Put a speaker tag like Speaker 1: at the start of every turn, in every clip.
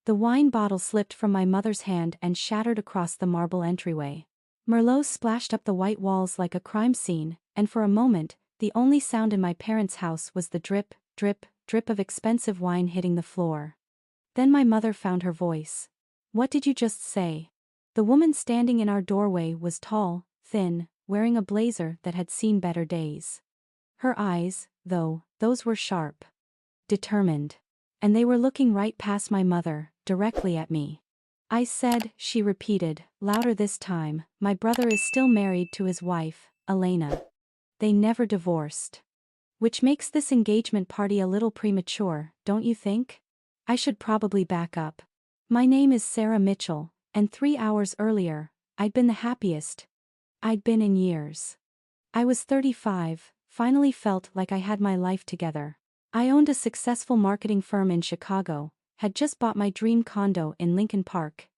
Speaker 1: The wine bottle slipped from my mother's hand and shattered across the marble entryway. Merlot splashed up the white walls like a crime scene, and for a moment, the only sound in my parents' house was the drip, drip, drip of expensive wine hitting the floor. Then my mother found her voice. "What did you just say?" The woman standing in our doorway was tall, thin, wearing a blazer that had seen better days. Her eyes, though, those were sharp. Determined. And they were looking right past my mother, directly at me. "I said," she repeated, louder this time, "my brother is still married to his wife, Elena. They never divorced. Which makes this engagement party a little premature, don't you think? I should probably back up. My name is Sarah Mitchell, and 3 hours earlier, I'd been the happiest I'd been in years. I was 35, finally felt like I had my life together. I owned a successful marketing firm in Chicago, had just bought my dream condo in Lincoln Park.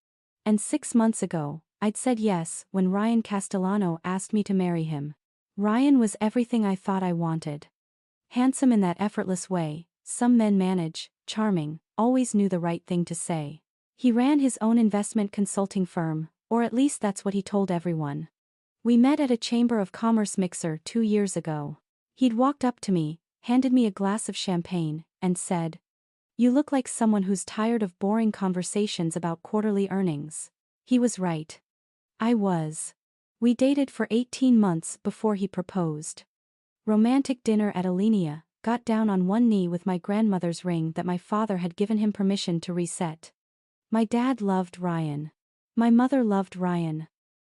Speaker 1: And 6 months ago, I'd said yes when Ryan Castellano asked me to marry him. Ryan was everything I thought I wanted. Handsome in that effortless way some men manage, charming, always knew the right thing to say. He ran his own investment consulting firm, or at least that's what he told everyone. We met at a Chamber of Commerce mixer 2 years ago. He'd walked up to me, handed me a glass of champagne, and said, "You look like someone who's tired of boring conversations about quarterly earnings." He was right. I was. We dated for 18 months before he proposed. Romantic dinner at Elena, got down on one knee with my grandmother's ring that my father had given him permission to reset. My dad loved Ryan. My mother loved Ryan.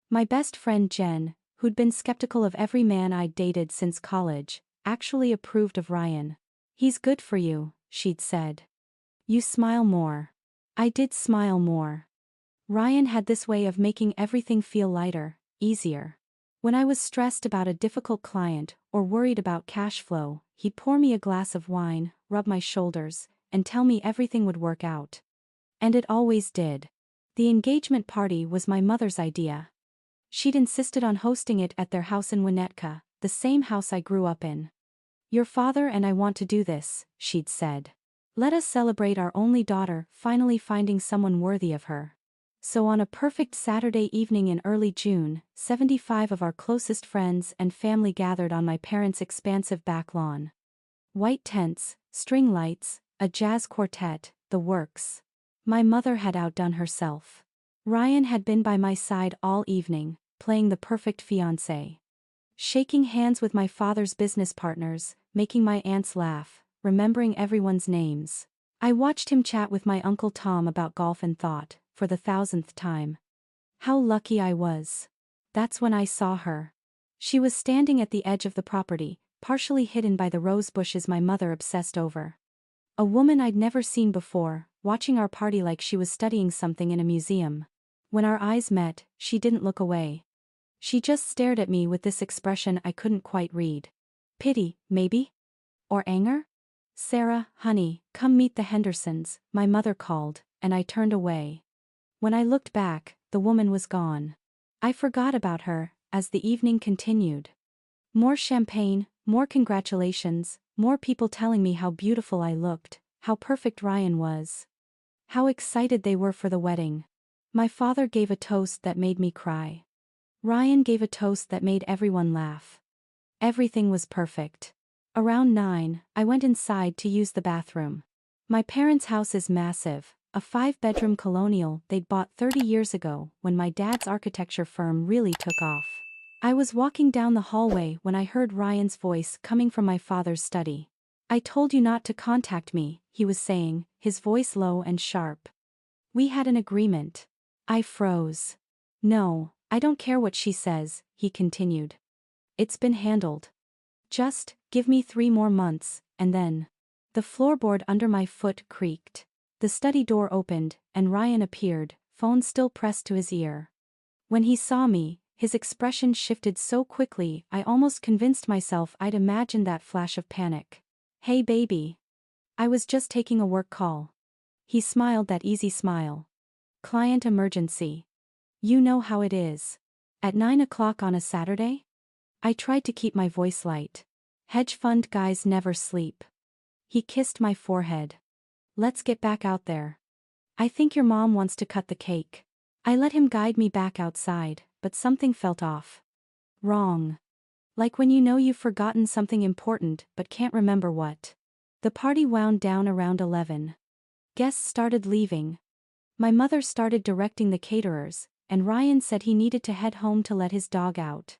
Speaker 1: My best friend Jen, who'd been skeptical of every man I'd dated since college, actually approved of Ryan. "He's good for you," she'd said. "You smile more." I did smile more. Ryan had this way of making everything feel lighter, easier. When I was stressed about a difficult client or worried about cash flow, he'd pour me a glass of wine, rub my shoulders, and tell me everything would work out. And it always did. The engagement party was my mother's idea. She'd insisted on hosting it at their house in Winnetka, the same house I grew up in. "Your father and I want to do this," she'd said. "Let us celebrate our only daughter finally finding someone worthy of her." So on a perfect Saturday evening in early June, 75 of our closest friends and family gathered on my parents' expansive back lawn. White tents, string lights, a jazz quartet, the works. My mother had outdone herself. Ryan had been by my side all evening, playing the perfect fiancé. Shaking hands with my father's business partners, making my aunts laugh, remembering everyone's names. I watched him chat with my Uncle Tom about golf and thought, for the 1000th time, how lucky I was. That's when I saw her. She was standing at the edge of the property, partially hidden by the rose bushes my mother obsessed over. A woman I'd never seen before, watching our party like she was studying something in a museum. When our eyes met, she didn't look away. She just stared at me with this expression I couldn't quite read. Pity, maybe? Or anger? "Sarah, honey, come meet the Hendersons," my mother called, and I turned away. When I looked back, the woman was gone. I forgot about her, as the evening continued. More champagne, more congratulations, more people telling me how beautiful I looked, how perfect Ryan was. How excited they were for the wedding. My father gave a toast that made me cry. Ryan gave a toast that made everyone laugh. Everything was perfect. Around 9, I went inside to use the bathroom. My parents' house is massive, a 5-bedroom colonial they'd bought 30 years ago when my dad's architecture firm really took off. I was walking down the hallway when I heard Ryan's voice coming from my father's study. "I told you not to contact me," he was saying, his voice low and sharp. "We had an agreement." I froze. "No, I don't care what she says," he continued. "It's been handled. Just give me 3 more months, and then." The floorboard under my foot creaked. The study door opened, and Ryan appeared, phone still pressed to his ear. When he saw me, his expression shifted so quickly I almost convinced myself I'd imagined that flash of panic. "Hey baby. I was just taking a work call." He smiled that easy smile. "Client emergency. You know how it is. At 9 o'clock on a Saturday?" I tried to keep my voice light. "Hedge fund guys never sleep." He kissed my forehead. "Let's get back out there." I think your mom wants to cut the cake. I let him guide me back outside, but something felt off. Wrong. Like when you know you've forgotten something important but can't remember what. The party wound down around 11. Guests started leaving. My mother started directing the caterers, and Ryan said he needed to head home to let his dog out.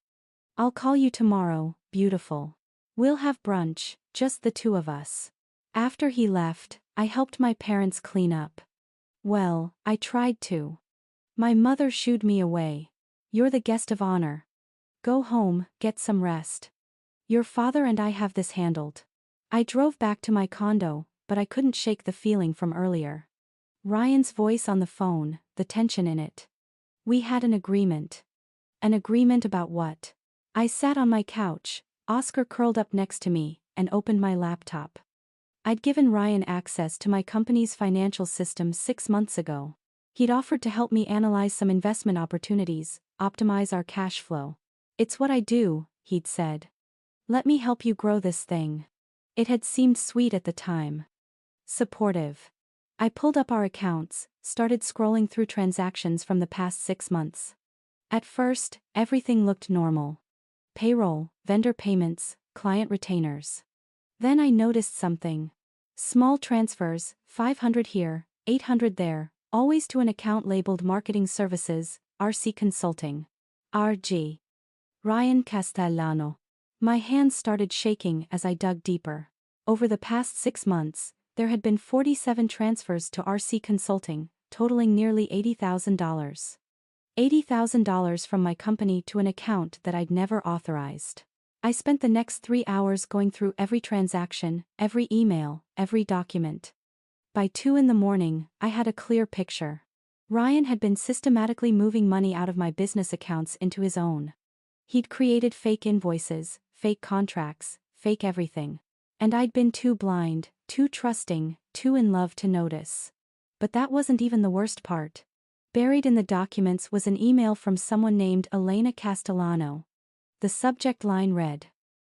Speaker 1: I'll call you tomorrow, beautiful. We'll have brunch, just the two of us. After he left, I helped my parents clean up. Well, I tried to. My mother shooed me away. You're the guest of honor. Go home, get some rest. Your father and I have this handled. I drove back to my condo, but I couldn't shake the feeling from earlier. Ryan's voice on the phone, the tension in it. We had an agreement. An agreement about what? I sat on my couch, Oscar curled up next to me, and opened my laptop. I'd given Ryan access to my company's financial system 6 months ago. He'd offered to help me analyze some investment opportunities, optimize our cash flow. It's what I do, he'd said. Let me help you grow this thing. It had seemed sweet at the time. Supportive. I pulled up our accounts, started scrolling through transactions from the past 6 months. At first, everything looked normal. Payroll, vendor payments, client retainers. Then I noticed something. Small transfers, 500 here, 800 there, always to an account labeled Marketing Services, RC Consulting. RG. Ryan Castellano. My hands started shaking as I dug deeper. Over the past 6 months, there had been 47 transfers to RC Consulting, totaling nearly $80,000. $80,000 from my company to an account that I'd never authorized. I spent the next 3 hours going through every transaction, every email, every document. By 2 in the morning, I had a clear picture. Ryan had been systematically moving money out of my business accounts into his own. He'd created fake invoices, fake contracts, fake everything. And I'd been too blind, too trusting, too in love to notice. But that wasn't even the worst part. Buried in the documents was an email from someone named Elena Castellano. The subject line read,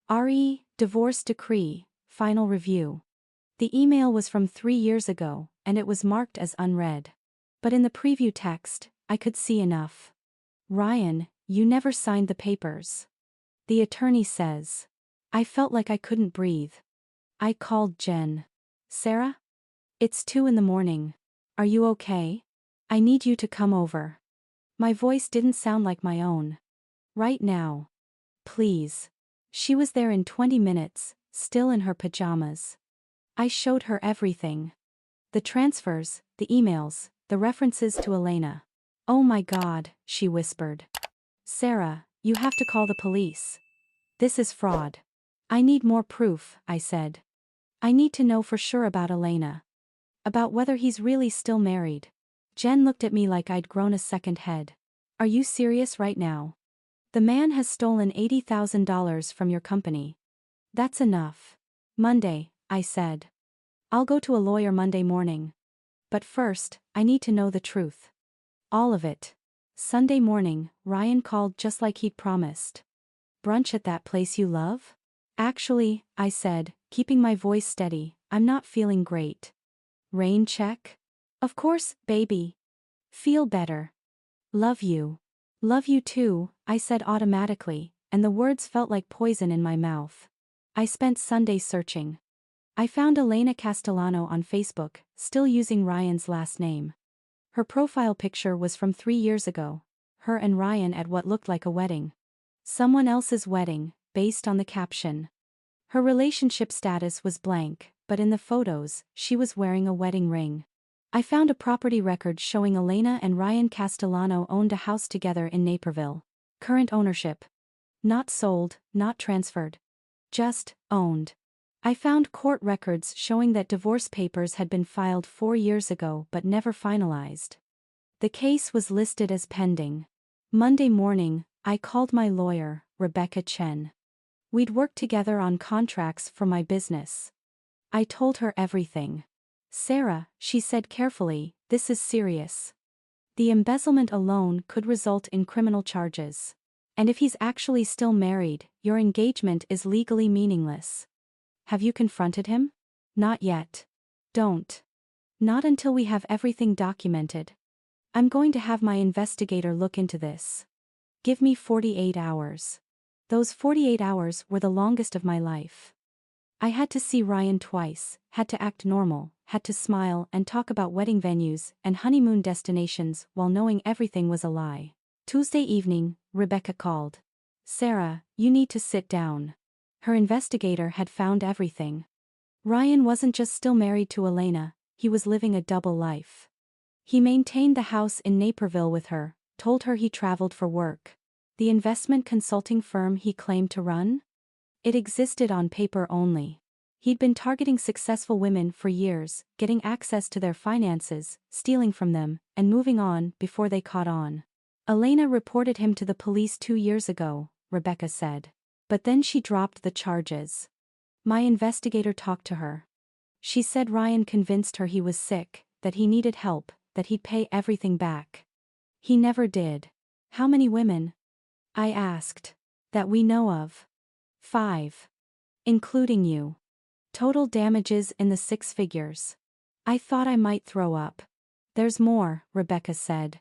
Speaker 1: "RE, Divorce Decree, Final Review." The email was from 3 years ago, and it was marked as unread. But in the preview text, I could see enough. Ryan, you never signed the papers. The attorney says. I felt like I couldn't breathe. I called Jen. Sarah? It's 2 in the morning. Are you okay? I need you to come over. My voice didn't sound like my own. Right now. Please. She was there in 20 minutes, still in her pajamas. I showed her everything. The transfers, the emails, the references to Elena. Oh my God, she whispered. Sarah, you have to call the police. This is fraud. I need more proof, I said. I need to know for sure about Elena. About whether he's really still married. Jen looked at me like I'd grown a second head. Are you serious right now? The man has stolen $80,000 from your company. That's enough. Monday, I said. I'll go to a lawyer Monday morning. But first, I need to know the truth. All of it. Sunday morning, Ryan called just like he'd promised. Brunch at that place you love? Actually, I said, keeping my voice steady, I'm not feeling great. Rain check? Of course, baby. Feel better. Love you. Love you too, I said automatically, and the words felt like poison in my mouth. I spent Sunday searching. I found Elena Castellano on Facebook, still using Ryan's last name. Her profile picture was from 3 years ago, her and Ryan at what looked like a wedding. Someone else's wedding, based on the caption. Her relationship status was blank, but in the photos, she was wearing a wedding ring. I found a property record showing Elena and Ryan Castellano owned a house together in Naperville. Current ownership. Not sold, not transferred. Just, owned. I found court records showing that divorce papers had been filed 4 years ago but never finalized. The case was listed as pending. Monday morning, I called my lawyer, Rebecca Chen. We'd worked together on contracts for my business. I told her everything. Sarah, she said carefully, this is serious. The embezzlement alone could result in criminal charges. And if he's actually still married, your engagement is legally meaningless. Have you confronted him? Not yet. Don't. Not until we have everything documented. I'm going to have my investigator look into this. Give me 48 hours. Those 48 hours were the longest of my life. I had to see Ryan twice, had to act normal, had to smile and talk about wedding venues and honeymoon destinations while knowing everything was a lie. Tuesday evening, Rebecca called. Sarah, you need to sit down. Her investigator had found everything. Ryan wasn't just still married to Elena, he was living a double life. He maintained the house in Naperville with her, told her he traveled for work. The investment consulting firm he claimed to run? It existed on paper only. He'd been targeting successful women for years, getting access to their finances, stealing from them, and moving on before they caught on. Elena reported him to the police 2 years ago, Rebecca said. But then she dropped the charges. My investigator talked to her. She said Ryan convinced her he was sick, that he needed help, that he'd pay everything back. He never did. How many women? I asked. That we know of. 5. Including you. Total damages in the 6 figures. I thought I might throw up. There's more, Rebecca said.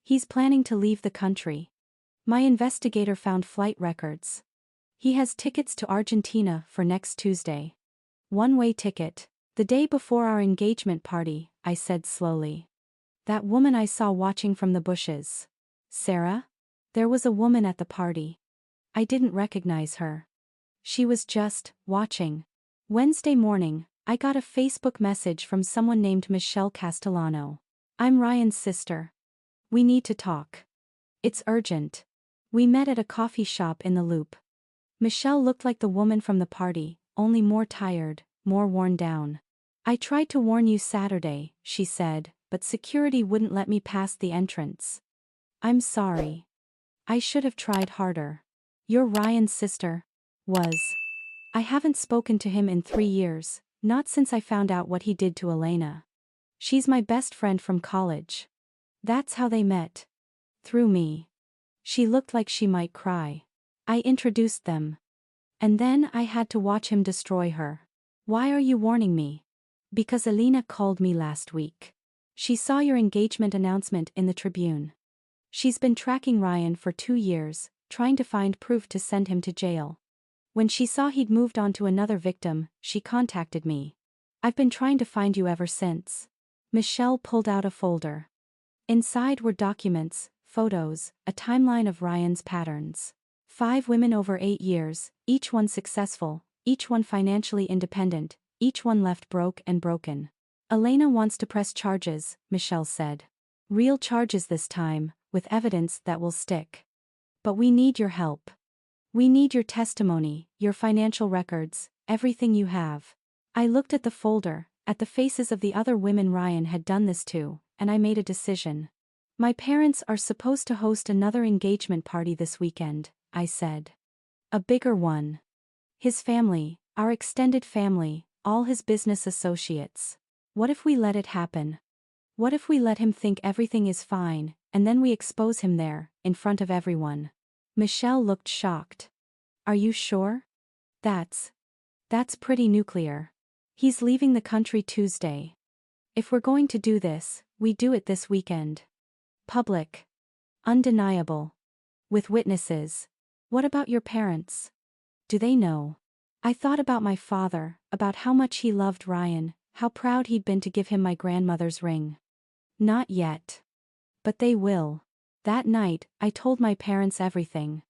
Speaker 1: He's planning to leave the country. My investigator found flight records. He has tickets to Argentina for next Tuesday. One-way ticket. The day before our engagement party, I said slowly. That woman I saw watching from the bushes. Sarah? There was a woman at the party. I didn't recognize her. She was just watching. Wednesday morning, I got a Facebook message from someone named Michelle Castellano. I'm Ryan's sister. We need to talk. It's urgent. We met at a coffee shop in the Loop. Michelle looked like the woman from the party, only more tired, more worn down. I tried to warn you Saturday, she said, but security wouldn't let me pass the entrance. I'm sorry. I should have tried harder. You're Ryan's sister. Was. I haven't spoken to him in 3 years, not since I found out what he did to Elena. She's my best friend from college. That's how they met. Through me. She looked like she might cry. I introduced them. And then I had to watch him destroy her. Why are you warning me? Because Elena called me last week. She saw your engagement announcement in the Tribune. She's been tracking Ryan for 2 years, trying to find proof to send him to jail. When she saw he'd moved on to another victim, she contacted me. I've been trying to find you ever since. Michelle pulled out a folder. Inside were documents, photos, a timeline of Ryan's patterns. 5 women over 8 years, each one successful, each one financially independent, each one left broke and broken. Elena wants to press charges, Michelle said. Real charges this time, with evidence that will stick. But we need your help. We need your testimony, your financial records, everything you have. I looked at the folder, at the faces of the other women Ryan had done this to, and I made a decision. My parents are supposed to host another engagement party this weekend, I said. A bigger one. His family, our extended family, all his business associates. What if we let it happen? What if we let him think everything is fine, and then we expose him there, in front of everyone? Michelle looked shocked. Are you sure? That's pretty nuclear. He's leaving the country Tuesday. If we're going to do this, we do it this weekend. Public. Undeniable. With witnesses. What about your parents? Do they know? I thought about my father, about how much he loved Ryan, how proud he'd been to give him my grandmother's ring. Not yet. But they will. That night, I told my parents everything.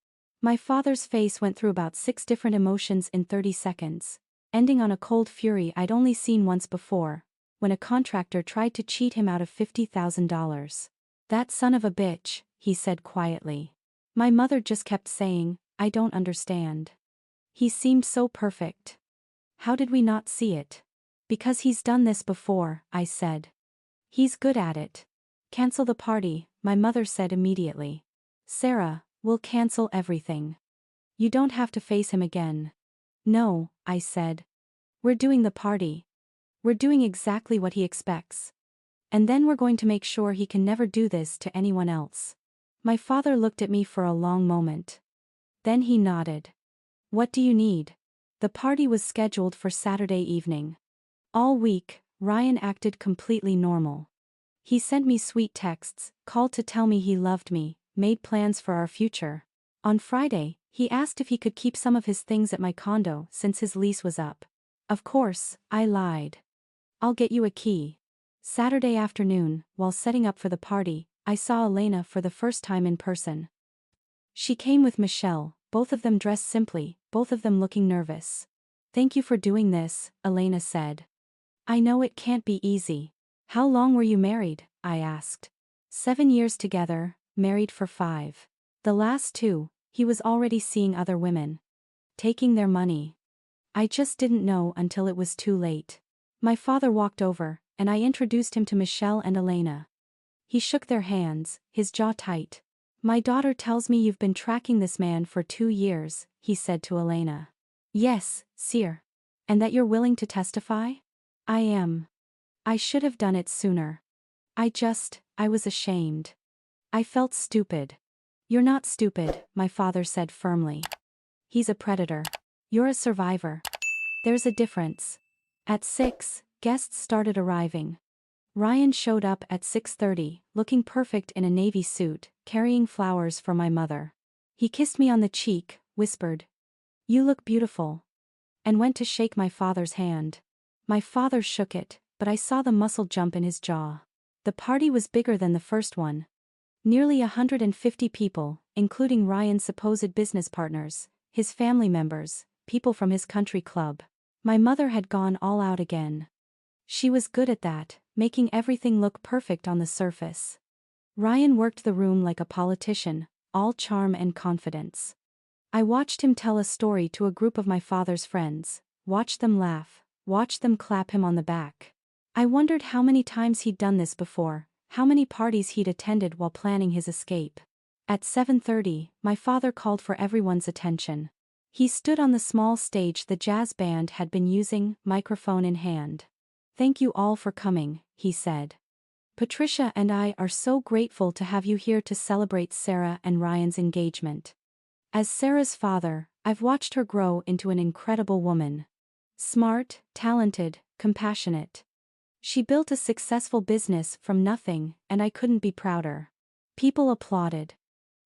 Speaker 1: My father's face went through about 6 different emotions in 30 seconds, ending on a cold fury I'd only seen once before, when a contractor tried to cheat him out of $50,000. That son of a bitch, he said quietly. My mother just kept saying, I don't understand. He seemed so perfect. How did we not see it? Because he's done this before, I said. He's good at it. Cancel the party, my mother said immediately. Sarah, we'll cancel everything. You don't have to face him again. No, I said. We're doing the party. We're doing exactly what he expects. And then we're going to make sure he can never do this to anyone else. My father looked at me for a long moment. Then he nodded. What do you need? The party was scheduled for Saturday evening. All week, Ryan acted completely normal. He sent me sweet texts, called to tell me he loved me, made plans for our future. On Friday, he asked if he could keep some of his things at my condo since his lease was up. Of course, I lied. I'll get you a key. Saturday afternoon, while setting up for the party, I saw Elena for the first time in person. She came with Michelle, both of them dressed simply, both of them looking nervous. "Thank you for doing this," Elena said. "I know it can't be easy." "How long were you married?" I asked. 7 years together, married for 5. The last 2, he was already seeing other women. Taking their money. I just didn't know until it was too late. My father walked over, and I introduced him to Michelle and Elena. He shook their hands, his jaw tight. "My daughter tells me you've been tracking this man for 2 years, he said to Elena. "Yes, sir. And that you're willing to testify?" "I am. I should have done it sooner. I was ashamed. I felt stupid." "You're not stupid," my father said firmly. "He's a predator. You're a survivor. There's a difference." At 6, guests started arriving. Ryan showed up at 6:30, looking perfect in a navy suit, carrying flowers for my mother. He kissed me on the cheek, whispered, "You look beautiful," and went to shake my father's hand. My father shook it, but I saw the muscle jump in his jaw. The party was bigger than the first one. Nearly 150 people, including Ryan's supposed business partners, his family members, people from his country club. My mother had gone all out again. She was good at that, making everything look perfect on the surface. Ryan worked the room like a politician, all charm and confidence. I watched him tell a story to a group of my father's friends, watched them laugh, watched them clap him on the back. I wondered how many times he'd done this before, how many parties he'd attended while planning his escape. At 7:30, my father called for everyone's attention. He stood on the small stage the jazz band had been using, microphone in hand. "Thank you all for coming," he said. "Patricia and I are so grateful to have you here to celebrate Sarah and Ryan's engagement. As Sarah's father, I've watched her grow into an incredible woman. Smart, talented, compassionate. She built a successful business from nothing, and I couldn't be prouder." People applauded.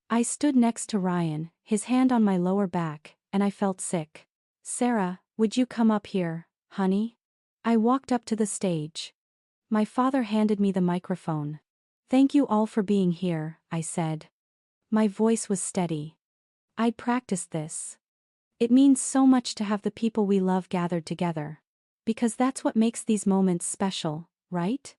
Speaker 1: I stood next to Ryan, his hand on my lower back, and I felt sick. "Sarah, would you come up here, honey?" I walked up to the stage. My father handed me the microphone. "Thank you all for being here," I said. My voice was steady. I'd practiced this. It means so much to have the people we love gathered together. Because that's what makes these moments special, right?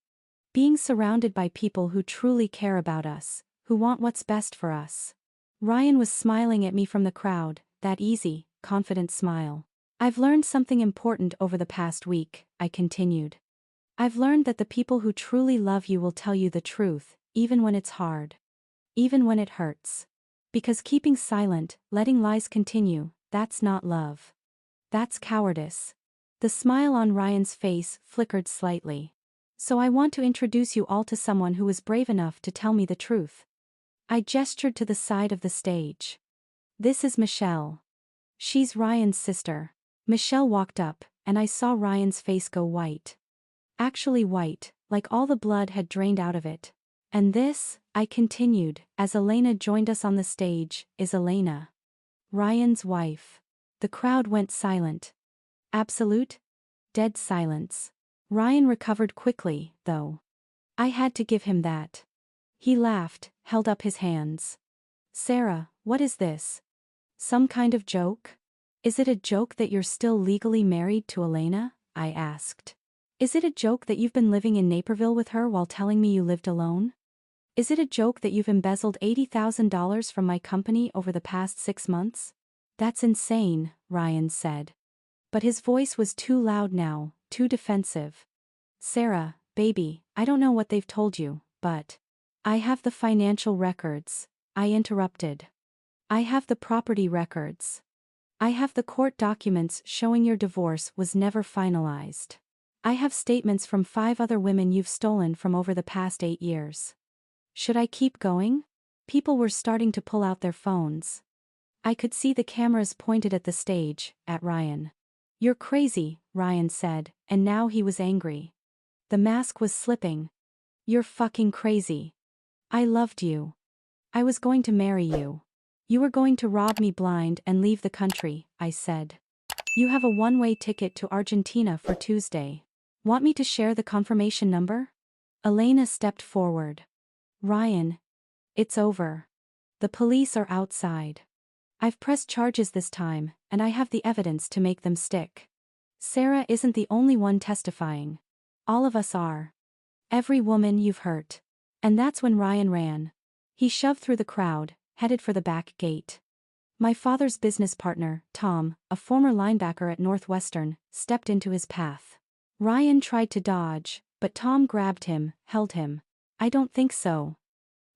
Speaker 1: Being surrounded by people who truly care about us, who want what's best for us. Ryan was smiling at me from the crowd, that easy, confident smile. "I've learned something important over the past week," I continued. "I've learned that the people who truly love you will tell you the truth, even when it's hard. Even when it hurts. Because keeping silent, letting lies continue, that's not love. That's cowardice." The smile on Ryan's face flickered slightly. "So I want to introduce you all to someone who was brave enough to tell me the truth." I gestured to the side of the stage. "This is Michelle. She's Ryan's sister." Michelle walked up, and I saw Ryan's face go white. Actually white, like all the blood had drained out of it. "And this," I continued, as Elena joined us on the stage, "is Elena. Ryan's wife." The crowd went silent. Absolute? Dead silence. Ryan recovered quickly, though. I had to give him that. He laughed, held up his hands. "Sarah, what is this? Some kind of joke? Is it a joke that you're still legally married to Elena?" I asked. "Is it a joke that you've been living in Naperville with her while telling me you lived alone? Is it a joke that you've embezzled $80,000 from my company over the past 6 months? That's insane," Ryan said. But his voice was too loud now, too defensive. "Sarah, baby, I don't know what they've told you, but I have the financial records," I interrupted. "I have the property records. I have the court documents showing your divorce was never finalized. I have statements from 5 other women you've stolen from over the past 8 years. Should I keep going?" People were starting to pull out their phones. I could see the cameras pointed at the stage, at Ryan. "You're crazy," Ryan said, and now he was angry. The mask was slipping. You're fucking crazy. I loved you. I was going to marry you. You were going to rob me blind and leave the country, I said. You have a one-way ticket to Argentina for Tuesday. Want me to share the confirmation number? Elena stepped forward. Ryan. It's over. The police are outside. I've pressed charges this time, and I have the evidence to make them stick. Sarah isn't the only one testifying. All of us are. Every woman you've hurt. And that's when Ryan ran. He shoved through the crowd, headed for the back gate. My father's business partner, Tom, a former linebacker at Northwestern, stepped into his path. Ryan tried to dodge, but Tom grabbed him, held him. I don't think so.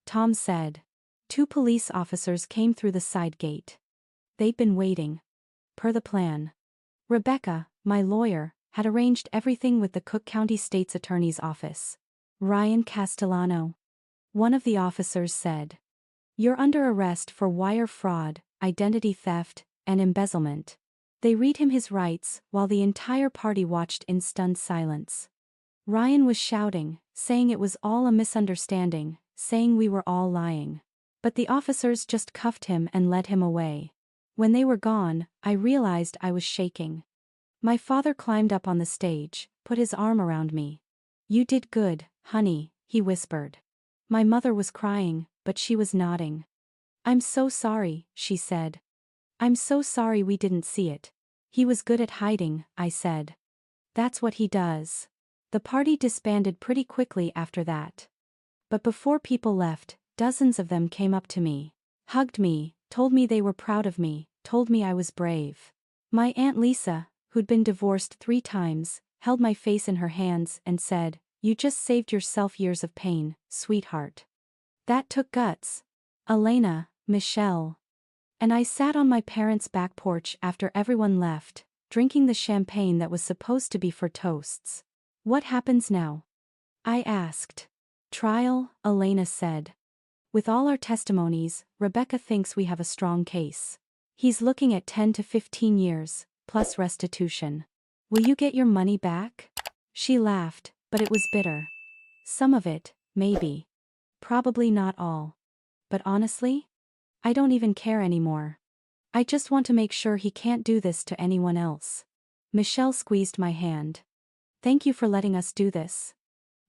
Speaker 1: Tom said. 2 police officers came through the side gate. They'd been waiting. Per the plan. Rebecca, my lawyer, had arranged everything with the Cook County State's Attorney's Office. Ryan Castellano. One of the officers said. You're under arrest for wire fraud, identity theft, and embezzlement. They read him his rights while the entire party watched in stunned silence. Ryan was shouting, saying it was all a misunderstanding, saying we were all lying. But the officers just cuffed him and led him away. When they were gone, I realized I was shaking. My father climbed up on the stage, put his arm around me. You did good, honey, he whispered. My mother was crying, but she was nodding. I'm so sorry, she said. I'm so sorry we didn't see it. He was good at hiding, I said. That's what he does. The party disbanded pretty quickly after that. But before people left, dozens of them came up to me, hugged me, told me they were proud of me, told me I was brave. My Aunt Lisa, who'd been divorced 3 times, held my face in her hands and said, You just saved yourself years of pain, sweetheart. That took guts. Elena, Michelle. And I sat on my parents' back porch after everyone left, drinking the champagne that was supposed to be for toasts. What happens now? I asked. Trial, Elena said. With all our testimonies, Rebecca thinks we have a strong case. He's looking at 10 to 15 years, plus restitution. Will you get your money back? She laughed, but it was bitter. Some of it, maybe. Probably not all. But honestly? I don't even care anymore. I just want to make sure he can't do this to anyone else. Michelle squeezed my hand. Thank you for letting us do this.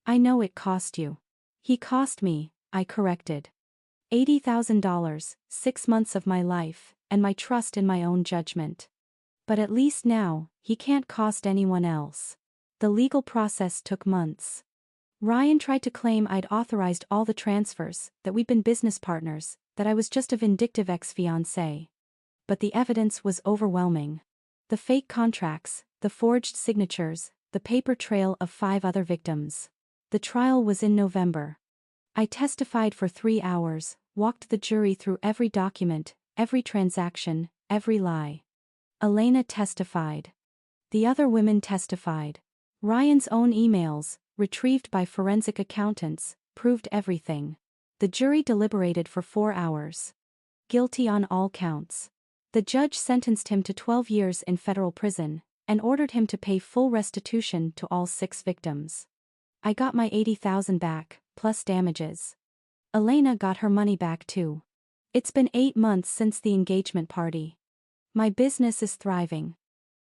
Speaker 1: I know it cost you. He cost me, I corrected. $80,000, 6 months of my life, and my trust in my own judgment. But at least now, he can't cost anyone else. The legal process took months. Ryan tried to claim I'd authorized all the transfers, that we'd been business partners, that I was just a vindictive ex-fiancé. But the evidence was overwhelming. The fake contracts, the forged signatures, the paper trail of 5 other victims. The trial was in November. I testified for 3 hours, walked the jury through every document, every transaction, every lie. Elena testified. The other women testified. Ryan's own emails, retrieved by forensic accountants, proved everything. The jury deliberated for 4 hours. Guilty on all counts. The judge sentenced him to 12 years in federal prison, and ordered him to pay full restitution to all 6 victims. I got my $80,000 back, plus damages. Elena got her money back too. It's been 8 months since the engagement party. My business is thriving.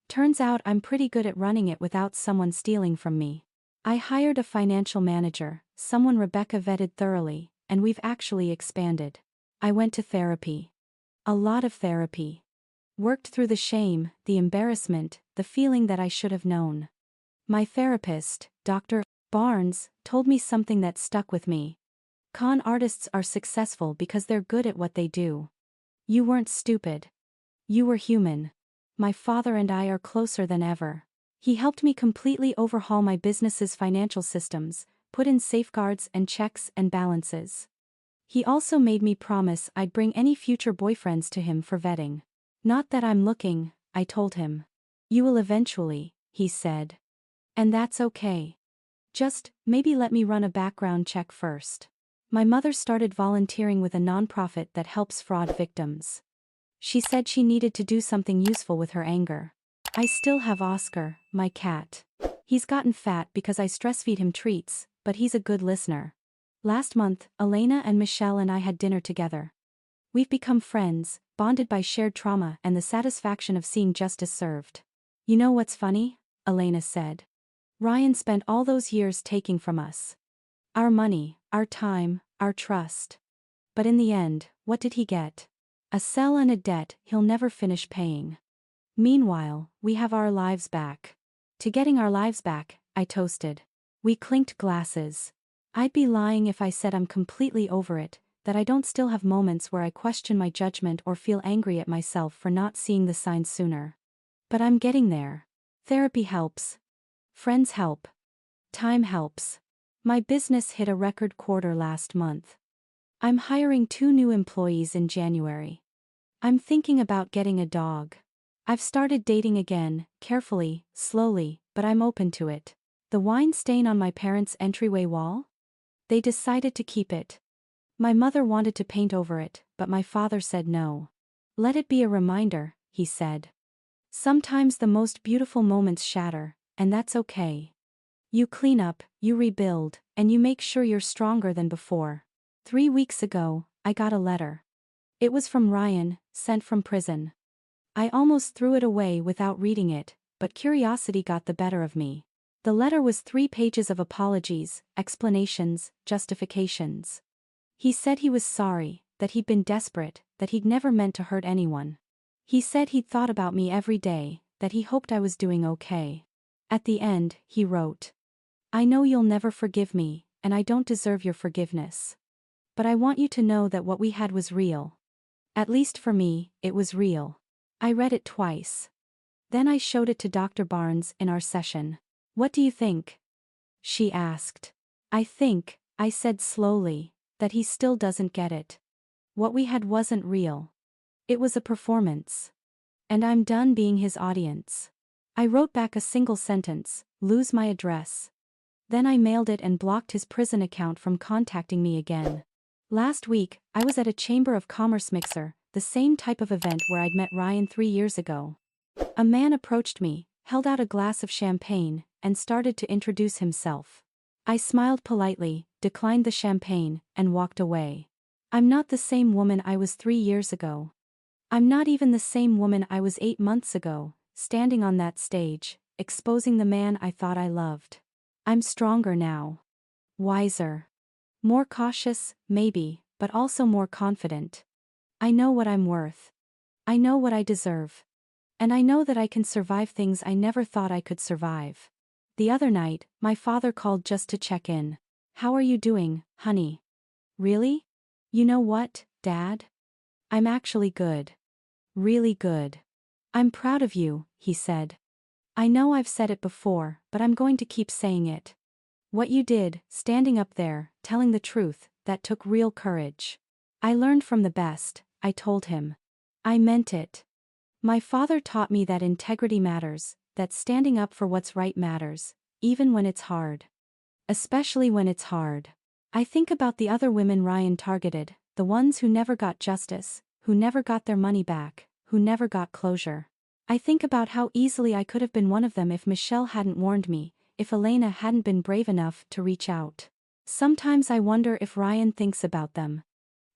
Speaker 1: Turns out I'm pretty good at running it without someone stealing from me. I hired a financial manager, someone Rebecca vetted thoroughly, and we've actually expanded. I went to therapy. A lot of therapy. Worked through the shame, the embarrassment, the feeling that I should have known. My therapist, Dr. Barnes, told me something that stuck with me. Con artists are successful because they're good at what they do. You weren't stupid. You were human. My father and I are closer than ever. He helped me completely overhaul my business's financial systems, put in safeguards and checks and balances. He also made me promise I'd bring any future boyfriends to him for vetting. Not that I'm looking, I told him. You will eventually, he said. And that's okay. Just, maybe let me run a background check first. My mother started volunteering with a nonprofit that helps fraud victims. She said she needed to do something useful with her anger. I still have Oscar, my cat. He's gotten fat because I stress feed him treats, but he's a good listener. Last month, Elena and Michelle and I had dinner together. We've become friends, bonded by shared trauma and the satisfaction of seeing justice served. You know what's funny? Elena said. Ryan spent all those years taking from us. Our money, our time, our trust. But in the end, what did he get? A cell and a debt he'll never finish paying. Meanwhile, we have our lives back. To getting our lives back, I toasted. We clinked glasses. I'd be lying if I said I'm completely over it, that I don't still have moments where I question my judgment or feel angry at myself for not seeing the signs sooner. But I'm getting there. Therapy helps. Friends help. Time helps. My business hit a record quarter last month. I'm hiring 2 new employees in January. I'm thinking about getting a dog. I've started dating again, carefully, slowly, but I'm open to it. The wine stain on my parents' entryway wall? They decided to keep it. My mother wanted to paint over it, but my father said no. Let it be a reminder, he said. Sometimes the most beautiful moments shatter, and that's okay. You clean up, you rebuild, and you make sure you're stronger than before. 3 weeks ago, I got a letter. It was from Ryan, sent from prison. I almost threw it away without reading it, but curiosity got the better of me. The letter was 3 pages of apologies, explanations, justifications. He said he was sorry, that he'd been desperate, that he'd never meant to hurt anyone. He said he'd thought about me every day, that he hoped I was doing okay. At the end, he wrote, I know you'll never forgive me, and I don't deserve your forgiveness. But I want you to know that what we had was real. At least for me, it was real. I read it twice. Then I showed it to Dr. Barnes in our session. What do you think? She asked. I think, I said slowly, that he still doesn't get it. What we had wasn't real. It was a performance. And I'm done being his audience. I wrote back a single sentence, lose my address. Then I mailed it and blocked his prison account from contacting me again. Last week, I was at a Chamber of Commerce mixer, the same type of event where I'd met Ryan 3 years ago. A man approached me, held out a glass of champagne, and started to introduce himself. I smiled politely, declined the champagne, and walked away. I'm not the same woman I was 3 years ago. I'm not even the same woman I was 8 months ago, standing on that stage, exposing the man I thought I loved. I'm stronger now. Wiser. More cautious, maybe, but also more confident. I know what I'm worth. I know what I deserve. And I know that I can survive things I never thought I could survive. The other night, my father called just to check in. How are you doing, honey? Really? You know what, Dad? I'm actually good. Really good. I'm proud of you, he said. I know I've said it before, but I'm going to keep saying it. What you did, standing up there, telling the truth, that took real courage. I learned from the best, I told him. I meant it. My father taught me that integrity matters, that standing up for what's right matters, even when it's hard. Especially when it's hard. I think about the other women Ryan targeted, the ones who never got justice, who never got their money back, who never got closure. I think about how easily I could have been one of them if Michelle hadn't warned me, if Elena hadn't been brave enough to reach out. Sometimes I wonder if Ryan thinks about them.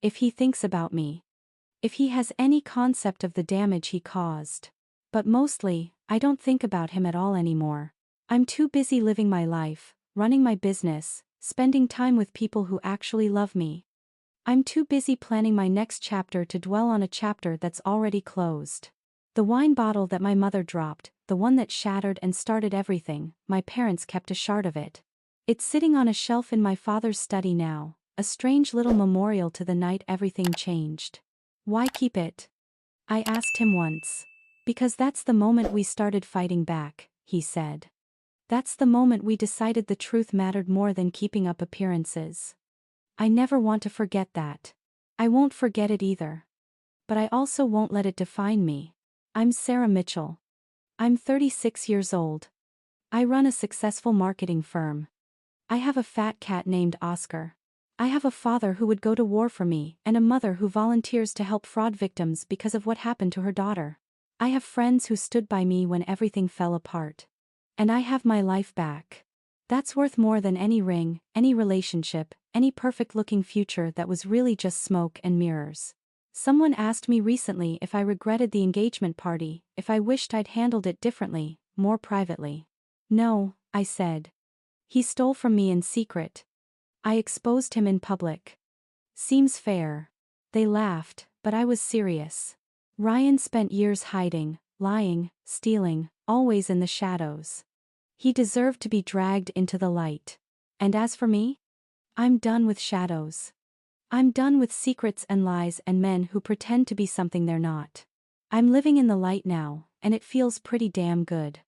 Speaker 1: If he thinks about me. If he has any concept of the damage he caused. But mostly, I don't think about him at all anymore. I'm too busy living my life, running my business, spending time with people who actually love me. I'm too busy planning my next chapter to dwell on a chapter that's already closed. The wine bottle that my mother dropped, the one that shattered and started everything, my parents kept a shard of it. It's sitting on a shelf in my father's study now, a strange little memorial to the night everything changed. Why keep it? I asked him once. Because that's the moment we started fighting back, he said. That's the moment we decided the truth mattered more than keeping up appearances. I never want to forget that. I won't forget it either. But I also won't let it define me. I'm Sarah Mitchell. I'm 36 years old. I run a successful marketing firm. I have a fat cat named Oscar. I have a father who would go to war for me and a mother who volunteers to help fraud victims because of what happened to her daughter. I have friends who stood by me when everything fell apart. And I have my life back. That's worth more than any ring, any relationship, any perfect-looking future that was really just smoke and mirrors. Someone asked me recently if I regretted the engagement party, if I wished I'd handled it differently, more privately. No, I said. He stole from me in secret. I exposed him in public. Seems fair. They laughed, but I was serious. Ryan spent years hiding, lying, stealing, always in the shadows. He deserved to be dragged into the light. And as for me? I'm done with shadows. I'm done with secrets and lies and men who pretend to be something they're not. I'm living in the light now, and it feels pretty damn good.